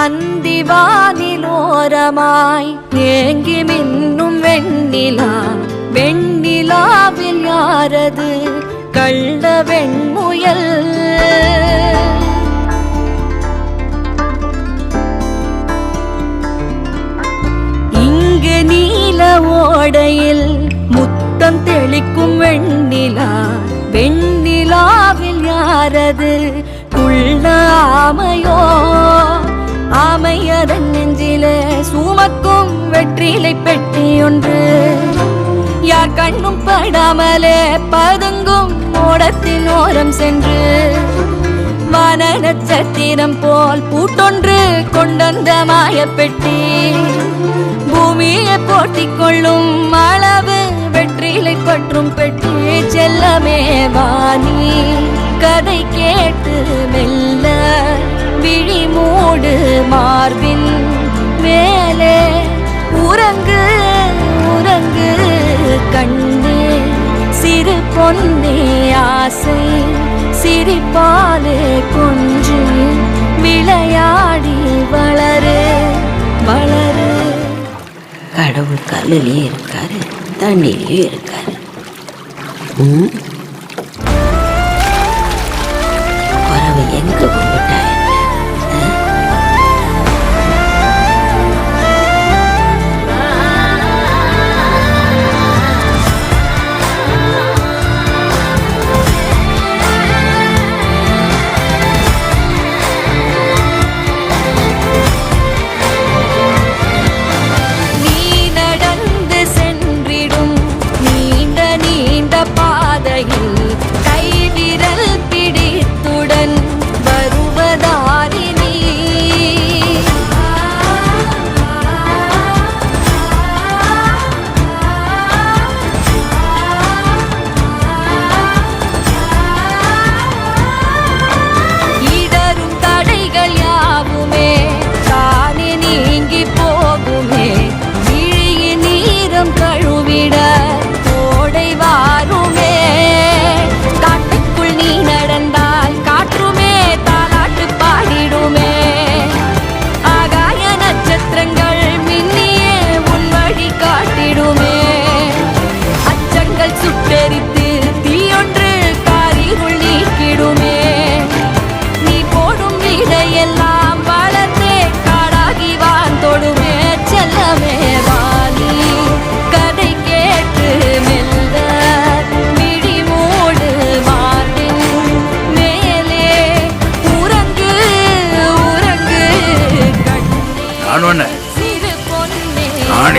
அந்திவானிலோரமாய் ஏங்கி மின்னும் வெண்ணிலா, வெண்ணிலாவில் யாரது கள்ள வெண்முயல்? இங்கு நீல ஓடையில் முத்தம் தெளிக்கும் வெண்ணிலா, வெண்ணிலாவில் யாரது குள்ள ஆமையோ? ஆமையதன் நெஞ்சிலே சுமக்கும் வெற்றிலை பெட்டி ஒன்று, யார் கண்ணும் படாமலே பதுங்கும் ஓடத்தின் ஓரம் சென்று, வான நட்சத்திரம் போல் பூட்டொன்று கொண்டந்த மாயப்பெட்டி, பூமியை போட்டிக் கொள்ளும் அளவு வெற்றிலை பற்றும் பெட்டி. செல்லமே வாணி கதை கேட்டு மெல்ல விழி மூடு மார்பின் மேலே, உறங்கு உறங்கு கண்ணே சிறு பொன்னே, ஆசை சிரிப்பாலே கொஞ்சு விளையாடி வளரு வளரு. கடவுள் கல்லுலயே இருக்காரு, தண்ணிலையும் இருக்காரு. குறவு எங்க கும்பிட்டா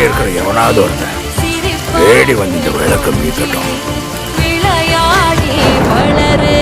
இருக்கிற எவனாவது ஒருத்தன் தேடி வந்து இந்த விளக்கம் மீட்கட்டும். விளையாடி வளரு